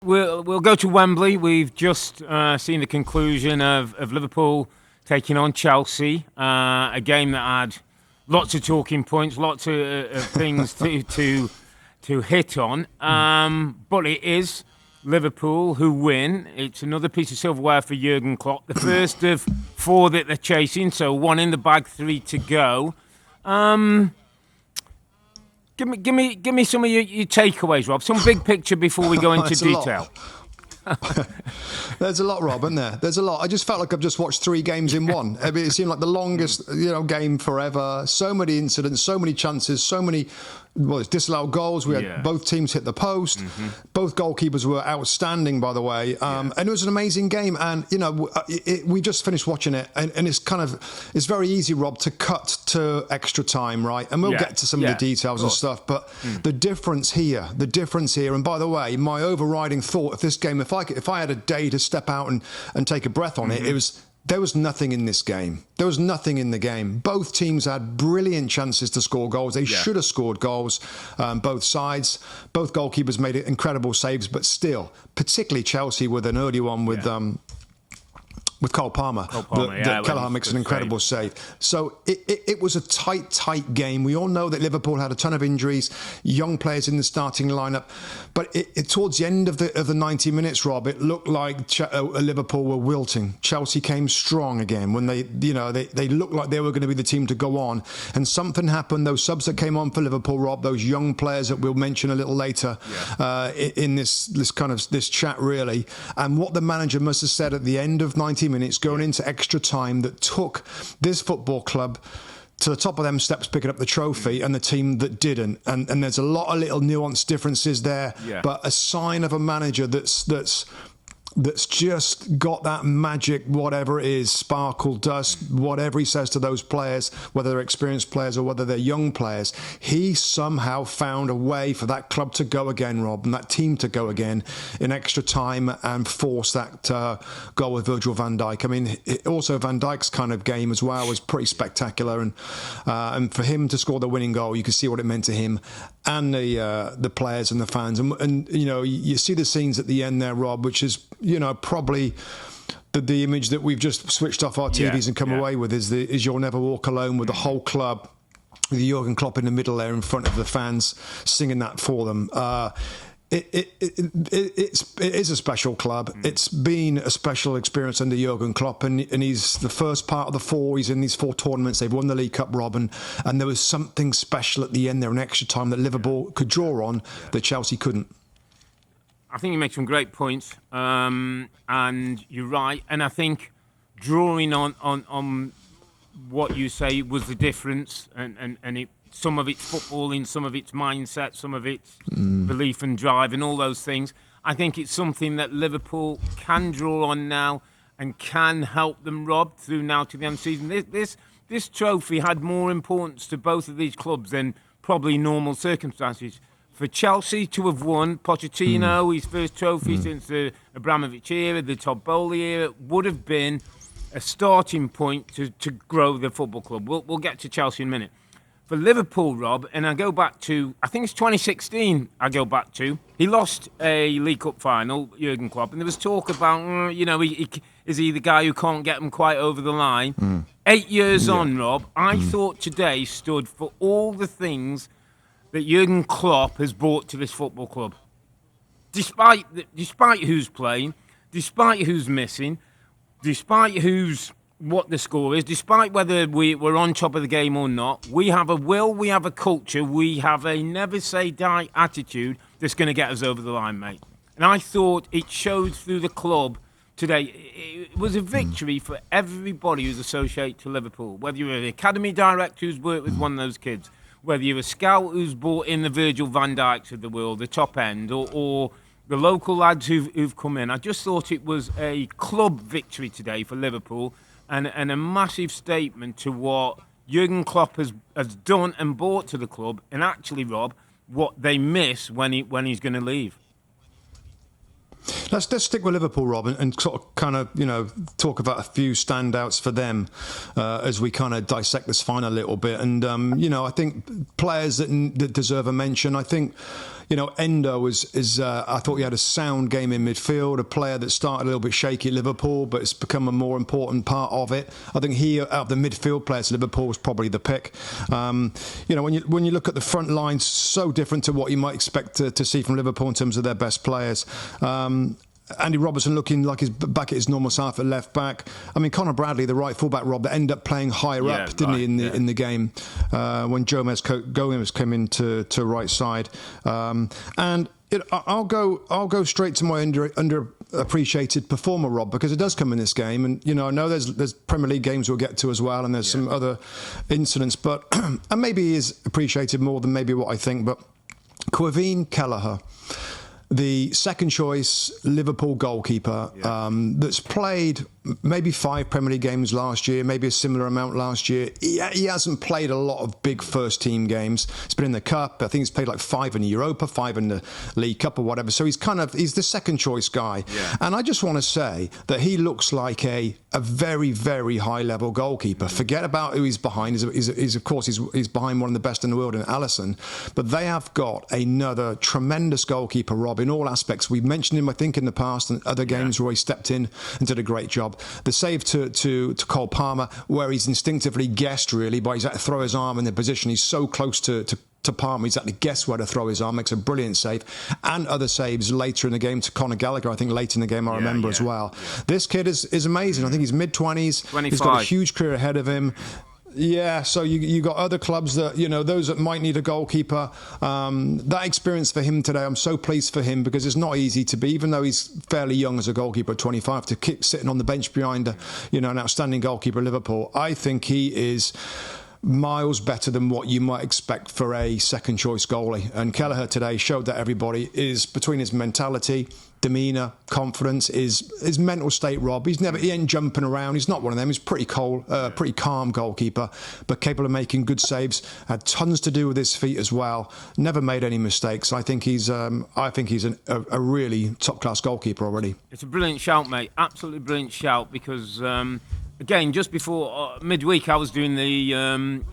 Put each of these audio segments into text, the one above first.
We'll go to Wembley. We've just seen the conclusion of Liverpool taking on Chelsea, a game that had lots of talking points, lots of things to hit on. But it is Liverpool who win. It's another piece of silverware for Jurgen Klopp. The first of 4 that they're chasing, so 1 in the bag, 3 to go. Give me some of your takeaways, Rob. Some big picture before we go into detail. There's a lot, Rob, isn't there? There's a lot. I just felt like I've just watched 3 games in one. I mean, it seemed like the longest, game forever. So many incidents, so many chances, so many it's disallowed goals. We had both teams hit the post. Mm-hmm. Both goalkeepers were outstanding, by the way. And it was an amazing game. And, we just finished watching it. And it's very easy, Rob, to cut to extra time, right? And we'll get to some of the details and stuff. But the difference here, and by the way, my overriding thought of this game, if I had a day to step out and take a breath on it, it was... There was nothing in this game. There was nothing in the game. Both teams had brilliant chances to score goals. They should have scored goals, both sides. Both goalkeepers made incredible saves, but still, particularly Chelsea with an early one with Cole Palmer. Kelleher makes an incredible save. So it was a tight game. We all know that Liverpool had a ton of injuries, young players in the starting lineup. But it towards the end of the 90 minutes, Rob, it looked like Liverpool were wilting. Chelsea came strong again when they looked like they were going to be the team to go on. And something happened. Those subs that came on for Liverpool, Rob, those young players that we'll mention a little later in this chat, really. And what the manager must have said at the end of 90 minutes going into extra time that took this football club to the top of them steps picking up the trophy and the team that didn't. And there's a lot of little nuanced differences there, but a sign of a manager that's just got that magic, whatever it is, sparkle, dust, whatever he says to those players, whether they're experienced players or whether they're young players. He somehow found a way for that club to go again, Rob, and that team to go again in extra time and force that goal with Virgil van Dijk. I mean, also Van Dijk's kind of game as well was pretty spectacular, and for him to score the winning goal, you could see what it meant to him and the players and the fans. And you see the scenes at the end there, Rob, which is probably the image that we've just switched off our TVs and come away with is You'll Never Walk Alone, with the whole club, with Jurgen Klopp in the middle there in front of the fans, singing that for them. It is a special club. It's been a special experience under Jurgen Klopp, and he's the first part of the 4. He's in these 4 tournaments. They've won the League Cup, Rob, and there was something special at the end there, an extra time that Liverpool could draw on that Chelsea couldn't. I think you make some great points, and you're right. And I think drawing on what you say was the difference, and some of it's footballing, some of it's mindset, some of it's belief and drive, and all those things. I think it's something that Liverpool can draw on now and can help them, Rob, through now to the end of the season. This trophy had more importance to both of these clubs than probably normal circumstances. For Chelsea to have won, Pochettino, his first trophy since the Abramovich era, the Todd Bowley era, would have been a starting point to grow the football club. We'll get to Chelsea in a minute. For Liverpool, Rob, and I go back to, I think it's 2016 I go back to, he lost a League Cup final, Jurgen Klopp, and there was talk about, is he the guy who can't get them quite over the line? 8 years on, Rob, I thought today stood for all the things that Jurgen Klopp has brought to this football club. Despite who's playing, despite who's missing, despite what the score is, despite whether we're on top of the game or not, we have a will, we have a culture, we have a never say die attitude that's going to get us over the line, mate. And I thought it showed through the club today. It was a victory for everybody who's associated to Liverpool, whether you're an academy director who's worked with one of those kids, whether you're a scout who's brought in the Virgil van Dijks of the world, the top end, or the local lads who've come in. I just thought it was a club victory today for Liverpool and a massive statement to what Jurgen Klopp has done and brought to the club, and actually, Rob, what they miss when he's going to leave. Let's stick with Liverpool, Rob, and sort of kind of, talk about a few standouts for them as we kind of dissect this final a little bit. And, I think players that deserve a mention, I think, Endo I thought he had a sound game in midfield, a player that started a little bit shaky at Liverpool, but it's become a more important part of it. I think he, out of the midfield players, Liverpool was probably the pick. When you look at the front line, so different to what you might expect to see from Liverpool in terms of their best players. Andy Robertson looking like he's back at his normal self at left back. I mean, Conor Bradley, the right fullback, Rob, that ended up playing higher up, didn't he, in the game when Gomez came into right side. And I'll go straight to my underappreciated performer, Rob, because it does come in this game. And I know there's Premier League games we'll get to as well, and there's some other incidents, but and maybe he is appreciated more than maybe what I think. But Caoimhin Kelleher, the second choice Liverpool goalkeeper, that's played maybe 5 Premier League games last year, maybe a similar amount last year. He hasn't played a lot of big first team games. He's been in the Cup. I think he's played like 5 in the Europa, 5 in the League Cup or whatever. So he's the second choice guy. Yeah. And I just want to say that he looks like a very, very high level goalkeeper. Forget about who he's behind. He's of course behind one of the best in the world in Alisson. But they have got another tremendous goalkeeper, Rob, in all aspects. We've mentioned him, I think, in the past and other games where he stepped in and did a great job. The save to Cole Palmer, where he's instinctively guessed, really, by he's had to throw his arm in the position. He's so close to Palmer, he's had to guess where to throw his arm, makes a brilliant save. And other saves later in the game to Conor Gallagher, I think late in the game, I remember as well. Yeah. This kid is amazing. I think he's mid-20s. 25. He's got a huge career ahead of him. Yeah, so you got other clubs that, those that might need a goalkeeper. That experience for him today, I'm so pleased for him, because it's not easy to be, even though he's fairly young as a goalkeeper at 25, to keep sitting on the bench behind an outstanding goalkeeper at Liverpool. I think he is miles better than what you might expect for a second choice goalie. And Kelleher today showed that everybody is, between his mentality, demeanour, confidence, his mental state, Rob. He ain't jumping around. He's not one of them. He's pretty calm goalkeeper, but capable of making good saves. Had tons to do with his feet as well. Never made any mistakes. I think he's a really top class goalkeeper already. It's a brilliant shout, mate. Absolutely brilliant shout, because. Again, just before midweek, I was doing the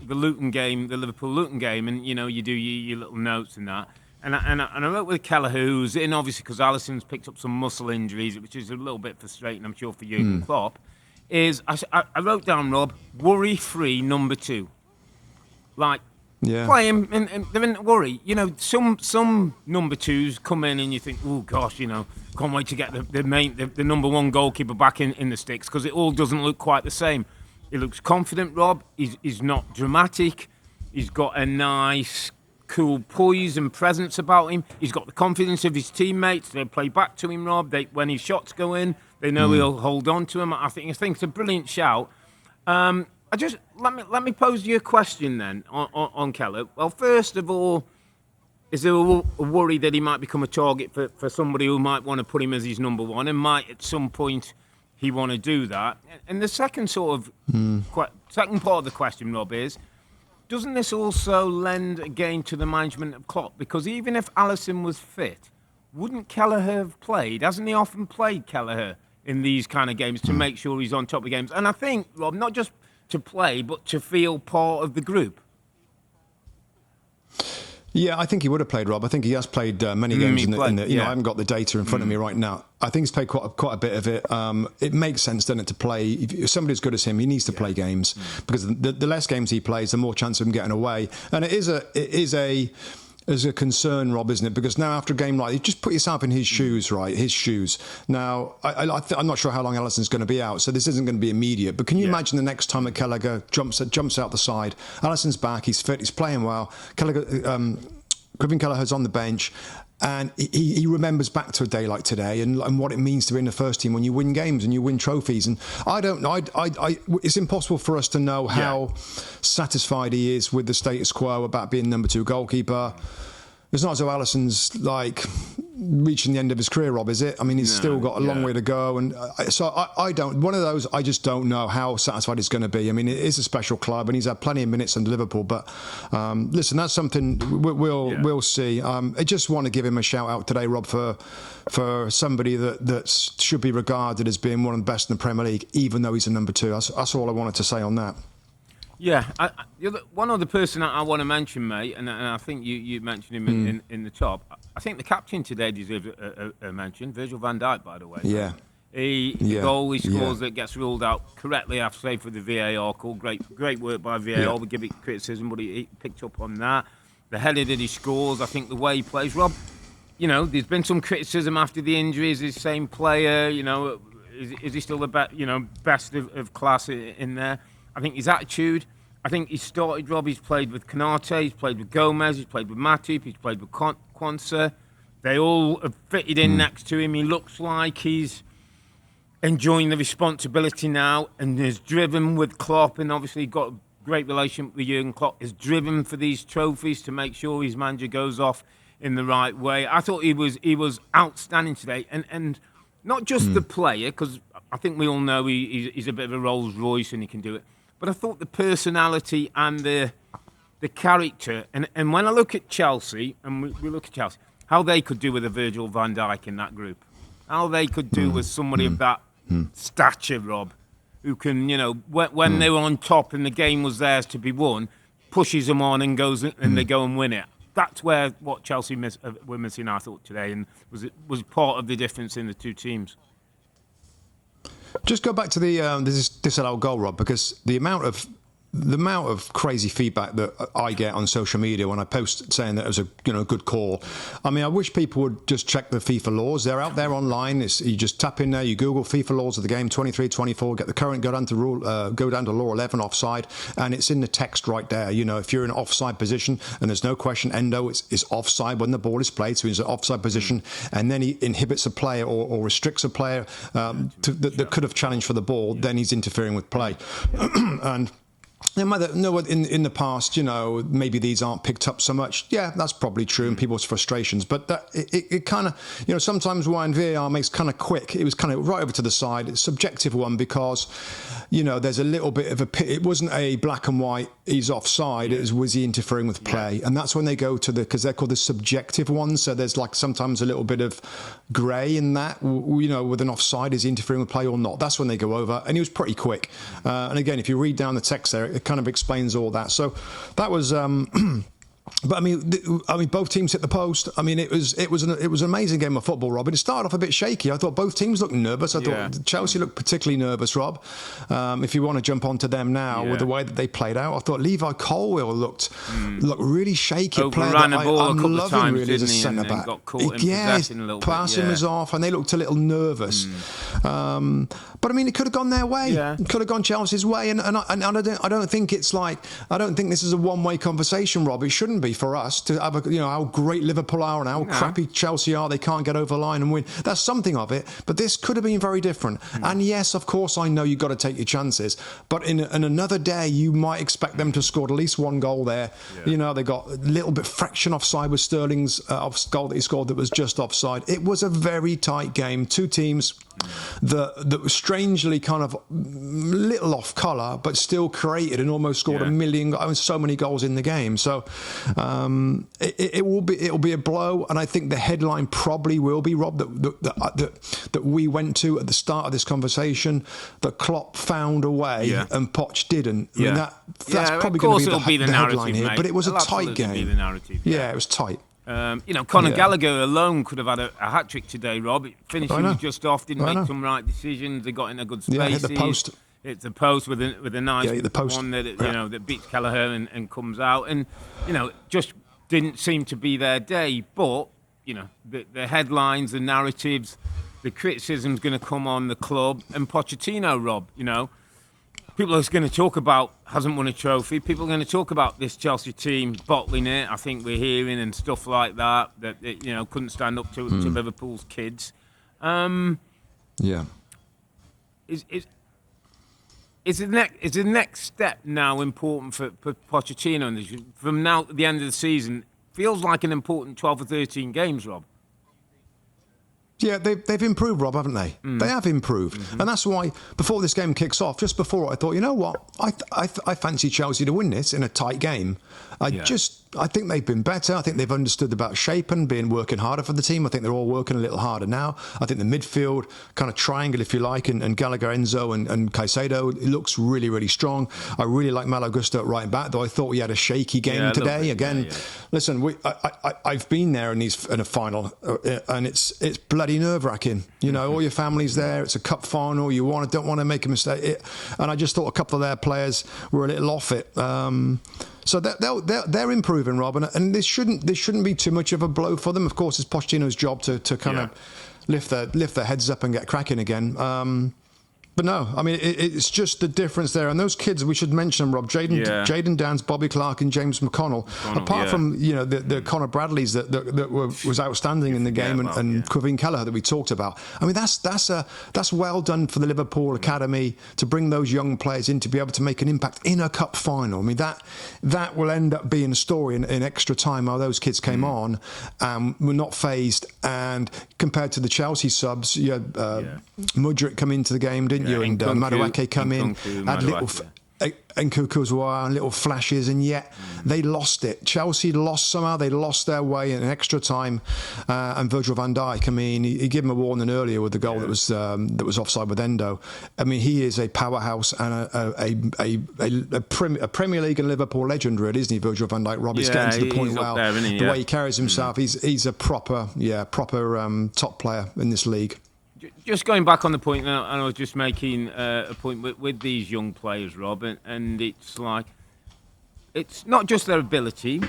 Luton game, the Liverpool Luton game, and you do your little notes and that. And I wrote with Kelleher, who's in obviously because Alisson's picked up some muscle injuries, which is a little bit frustrating, I'm sure, for you and Klopp. I wrote down, Rob, worry-free number 2. Play him and they didn't worry. Some number 2s come in and you think, oh gosh, can't wait to get the number 1 goalkeeper back in the sticks, because it all doesn't look quite the same. He looks confident, Rob. He's not dramatic. He's got a nice, cool poise and presence about him. He's got the confidence of his teammates. They play back to him, Rob. When his shots go in, they know he'll hold on to him. I think it's a brilliant shout. Let me pose you a question then on Kelleher. Well, first of all, is there a worry that he might become a target for somebody who might want to put him as his number 1, and might at some point he want to do that? And the second second part of the question, Rob, is, doesn't this also lend again to the management of Klopp? Because even if Alisson was fit, wouldn't Kelleher have played? Hasn't he often played, Kelleher, in these kind of games to make sure he's on top of games? And I think, Rob, not just to play, but to feel part of the group. Yeah, I think he would have played, Rob. I think he has played many games. I haven't got the data in front of me right now. I think he's played quite a bit of it. It makes sense, doesn't it, to play. If somebody as good as him, he needs to play games, because the less games he plays, the more chance of him getting away. And it is a concern, Rob, isn't it? Because now after a game like this, just put yourself in his shoes, right? His shoes. Now, I'm not sure how long Alisson's going to be out, so this isn't going to be immediate. But can you imagine the next time that Kelleher jumps out the side? Alisson's back, he's fit, he's playing well. Caoimhin Kelleher's on the bench, and he remembers back to a day like today and what it means to be in the first team when you win games and you win trophies. And I don't know. It's impossible for us to know how satisfied he is with the status quo about being number 2 goalkeeper. it's not as though Alisson's like reaching the end of his career, Rob, is it? I mean, he's still got a long way to go. And so I don't, one of those, I just don't know how satisfied he's going to be. I mean, it is a special club and he's had plenty of minutes under Liverpool, but listen, that's something we'll see. I just want to give him a shout out today, Rob, for somebody that should be regarded as being one of the best in the Premier League, even though he's a number 2. That's all I wanted to say on that. Yeah, one other person I want to mention, mate, and I think you mentioned him in the top. I think the captain today deserves a mention. Virgil van Dijk, by the way. Yeah. The goal he scores that gets ruled out correctly, I have to say, for the VAR call. Great work by VAR. Yeah. We give it criticism, but he picked up on that. The header that he scores, I think the way he plays. Rob, there's been some criticism after the injury. Is he the same player? Is he still the best of class in there? I think his attitude. I think he started, Rob. He's played with Konate, he's played with Gomez, he's played with Matip, he's played with Quansah. They all have fitted in next to him. He looks like he's enjoying the responsibility now and is driven with Klopp, and obviously got a great relationship with Jurgen Klopp, is driven for these trophies to make sure his manager goes off in the right way. I thought he was outstanding today, and not just the player, because I think we all know he's a bit of a Rolls Royce and he can do it. But I thought the personality and the character, and when I look at Chelsea, and we look at Chelsea, how they could do with a Virgil van Dijk in that group, how they could do with somebody of that stature, Rob, who can, when they were on top and the game was theirs to be won, pushes them on and goes and they go and win it. That's what Chelsea were missing, I thought, today, and was part of the difference in the two teams. Just go back to the disallowed goal, Rob, because the amount of crazy feedback that I get on social media when I post saying that it was a good call. I mean, I wish people would just check the FIFA laws. They're out there online. You just tap in there, you Google FIFA laws of the game 23, 24, get the current, go down to law 11 offside, and it's in the text right there. If you're in an offside position, and there's no question, Endo is offside when the ball is played, so he's in an offside position, and then he inhibits a player or restricts a player that could have challenged for the ball, then he's interfering with play. And in the past, maybe these aren't picked up so much. Yeah, that's probably true in people's frustrations. But it kind of, sometimes when VAR makes kind of quick, it was kind of right over to the side. It's a subjective one because, there's a little bit of it wasn't a black and white, he's offside. It was he interfering with play? Yeah. And that's when they go to because they're called the subjective ones. So there's like sometimes a little bit of grey in that, with an offside, is he interfering with play or not? That's when they go over. And he was pretty quick. And again, if you read down the text there, it kind of explains all that. So that was but I mean, both teams hit the post. I mean, it was an amazing game of football, Rob. And it started off a bit shaky. I thought both teams looked nervous. I thought Chelsea looked particularly nervous, Rob. If you want to jump onto them now with the way that they played out, I thought Levi Colwill looked really shaky. Overran the ball a couple of times, really, as a centre back. Got caught in possession a little bit. Passing was off, and they looked a little nervous. But I mean, it could have gone their way. Yeah. It could have gone Chelsea's way, and I don't think it's like, I don't think this is a one-way conversation, Rob. It shouldn't be for us to have how great Liverpool are and how crappy Chelsea are. They can't get over the line and win. That's something of it, but this could have been very different. And yes, of course, I know you've got to take your chances, but in another day, you might expect them to score at least one goal there. Yeah. They got a little bit fraction offside with Sterling's goal that he scored that was just offside. It was a very tight game. Two teams that were strangely kind of little off colour, but still created and almost scored so many goals in the game. So it'll be a blow, and I think the headline probably will be, Rob, that we went to at the start of this conversation, that Klopp found a way and Poch didn't. I mean, that's probably going to be the headline here. Mate. But it was a tight game. Be the narrative, it was tight. Conor Gallagher alone could have had a hat-trick today, Rob. Finishing was just off, didn't make some right decisions. They got in a good space. Hit the post. It's a post with a nice one that that beats Kelleher and comes out, and just didn't seem to be their day. But the headlines, the narratives, the criticism's going to come on the club and Pochettino, Rob. People are going to talk about hasn't won a trophy. People are going to talk about this Chelsea team bottling it. I think we're hearing and stuff like that couldn't stand up to Liverpool's kids. Is the next step now important for Pochettino? From now at the end of the season, feels like an important 12 or 13 games, Rob. Yeah, they've improved, Rob, haven't they? They have improved. And that's why, before this game kicks off, just before, I thought, you know what? I fancy Chelsea to win this in a tight game. I think they've been better. I think they've understood about shape and been working harder for the team. I think they're all working a little harder now. I think the midfield, kind of triangle, if you like, and Gallagher, Enzo and Caicedo, it looks really, really strong. I really like Malo Gusto at right back, though I thought we had a shaky game today. Again, listen, I've been there in a final, and it's bloody nerve-wracking. You know, all your family's there. It's a cup final. You don't want to make a mistake. And I just thought a couple of their players were a little off it. So they're improving, Rob, and this shouldn't be too much of a blow for them. Of course, it's Pochettino's job to kind of lift their heads up and get cracking again. But no, I mean, it's just the difference there. And those kids, we should mention them, Rob. Jaden Downs, Bobby Clark, and James McConnell. Apart from, you know, the Connor Bradleys that was outstanding in the game, and Caoimhin Kelleher that we talked about. I mean, that's well done for the Liverpool Academy to bring those young players in to be able to make an impact in a cup final. I mean, that will end up being a story in extra time how those kids came on, were not phased. And compared to the Chelsea subs, you had Mudryk come into the game, didn't you? And Madueke come in, had little and Kukuzoa and little flashes, and yet they lost it. Chelsea lost somehow. They lost their way in extra time. And Virgil van Dijk, I mean, he gave him a warning earlier with the goal that was offside with Endo. I mean, he is a powerhouse and a Premier League and Liverpool legend, really, isn't he? Virgil van Dijk. Robbie's getting to the point where the way he carries himself, he's a proper top player in this league. Just going back on the point, and I was just making a point with these young players, Rob, and it's like, it's not just their ability.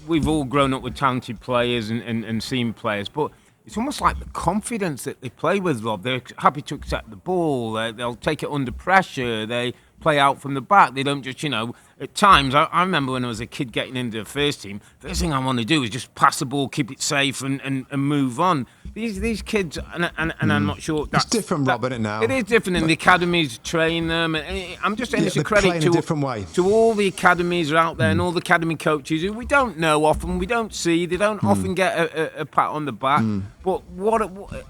We've all grown up with talented players and seen players, but it's almost like the confidence that they play with, Rob. They're happy to accept the ball. They'll take it under pressure. They play out from the back. They don't just, at times, I remember when I was a kid getting into the first team, first thing I want to do is just pass the ball, keep it safe and move on. These kids, and I'm not sure... It's different, Rob, isn't it, now? It is different, and the academies train them. And I'm just saying it's a credit to all the academies out there and all the academy coaches who we don't know often, we don't see, they don't often get a pat on the back. But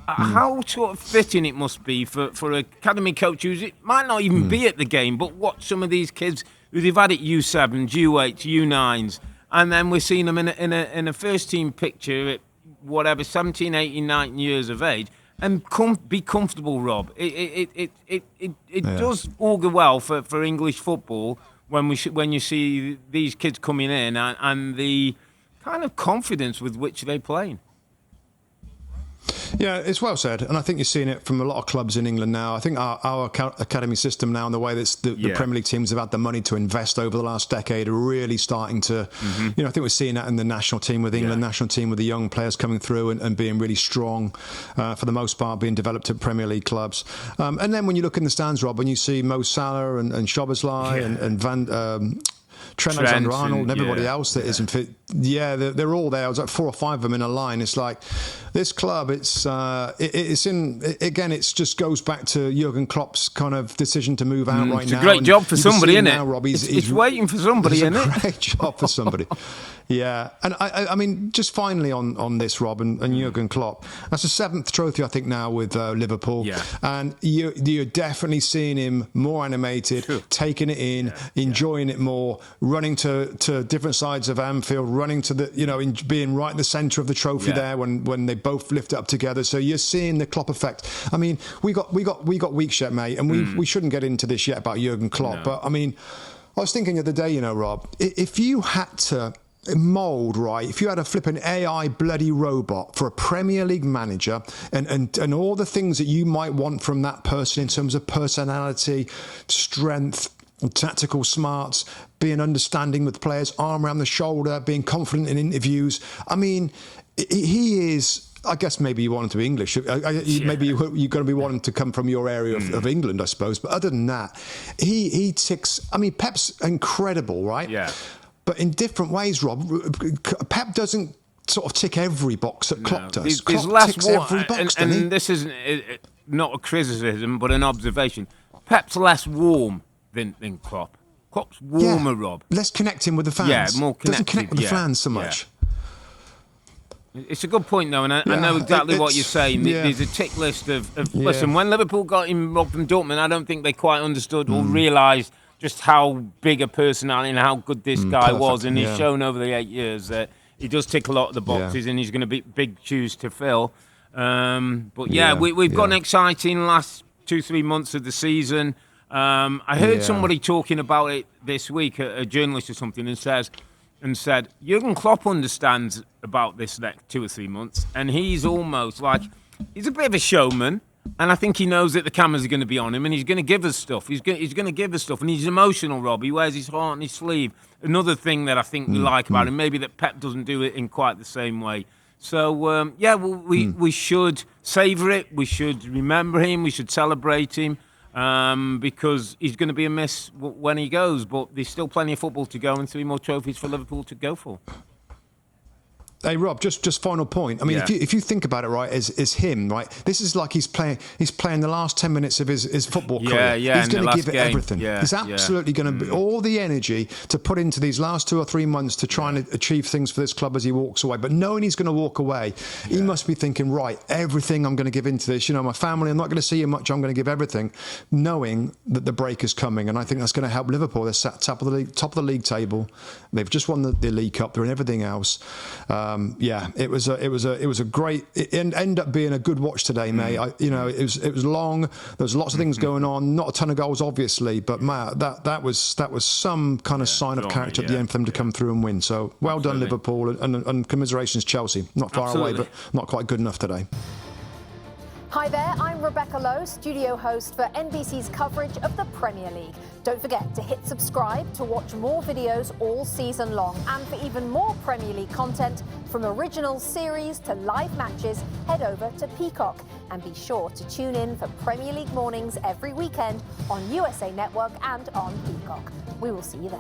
how sort of fitting it must be for an academy coach who might not even be at the game, but watch some of these kids who they've had at U7s, U8s, U9s, and then we're seeing them in a first team picture at whatever, 17, 18, 19 years of age, and be comfortable, Rob. It does augur well for English football when you see these kids coming in and the kind of confidence with which they play. Yeah, it's well said, and I think you're seeing it from a lot of clubs in England now. I think our academy system now and the way that the Premier League teams have had the money to invest over the last decade are really starting to, I think we're seeing that in the national team with England, national team with the young players coming through and being really strong, for the most part, being developed at Premier League clubs. And then when you look in the stands, Rob, and you see Mo Salah and Szoboszlai and Van... Trent Alexander-Arnold and everybody else that isn't fit. Yeah, they're all there. I was like 4 or 5 of them in a line. It's like this club. It just goes back to Jurgen Klopp's kind of decision to move out right now. It's a great job for somebody, isn't it? Now, Rob, he's waiting for somebody, isn't it? It's a great job for somebody. Yeah, and I mean, just finally on this, Rob, and Jurgen Klopp. That's the 7th trophy, I think, now with Liverpool. Yeah. And you're definitely seeing him more animated, taking it in, enjoying it more, running to different sides of Anfield, running to the, being right in the centre of the trophy there when they both lift it up together. So you're seeing the Klopp effect. I mean, we got weeks yet, mate, and we shouldn't get into this yet about Jurgen Klopp. No. But I mean, I was thinking the other day, Rob, if you had to mould, right, if you had a flipping AI bloody robot for a Premier League manager and all the things that you might want from that person in terms of personality, strength, tactical smarts, being understanding with players, arm around the shoulder, being confident in interviews. I mean, he is... I guess maybe you want him to be English. Maybe you're going to be wanting to come from your area of England, I suppose. But other than that, he ticks... I mean, Pep's incredible, right? Yeah. But in different ways, Rob. Pep doesn't sort of tick every box that Klopp does. Klopp ticks every box, doesn't he? And this isn't not a criticism, but an observation. Pep's less warm than Klopp. Klopp's warmer, Rob. Less connecting with the fans. Yeah, more connected. Doesn't connect with the fans so much. It's a good point, though, and I know exactly what you're saying. There's a tick list of listen, when Liverpool got him robbed from Dortmund, I don't think they quite understood or realised just how big a personality and how good this guy was, and he's shown over the 8 years that he does tick a lot of the boxes, and he's going to be big shoes to fill. But we've got an exciting last 2-3 months of the season. I heard somebody talking about it this week, a journalist or something, and said Jurgen Klopp understands about this next 2 or 3 months, and he's almost like he's a bit of a showman. And I think he knows that the cameras are going to be on him, and he's going to give us stuff. He's going to give us stuff, and he's emotional, Robbie. He wears his heart on his sleeve. Another thing that I think we like about him, maybe that Pep doesn't do it in quite the same way. So, we should savour it. We should remember him. We should celebrate him because he's going to be a miss when he goes. But there's still plenty of football to go and 3 more trophies for Liverpool to go for. Hey Rob, just final point. I mean, if you think about it, right, is him, right? This is like he's playing the last 10 minutes of his football career. He's going to give it everything. He's absolutely going to be all the energy to put into these last 2 or 3 months to try and achieve things for this club as he walks away. But knowing he's going to walk away, he must be thinking, right, everything I'm going to give into this. You know, my family, I'm not going to see you much. I'm going to give everything, knowing that the break is coming. And I think that's going to help Liverpool. They're sat top of the league table. They've just won the League Cup. They're in everything else. It was a great. It ended up being a good watch today, mate. It was long. There was lots of things going on. Not a ton of goals, obviously, but man, that was some kind of sign of character at the end for them to come through and win. So well done, Liverpool, and commiserations, Chelsea. Not far away, but not quite good enough today. Hi there, I'm Rebecca Lowe, studio host for NBC's coverage of the Premier League. Don't forget to hit subscribe to watch more videos all season long. And for even more Premier League content, from original series to live matches, head over to Peacock. And be sure to tune in for Premier League mornings every weekend on USA Network and on Peacock. We will see you there.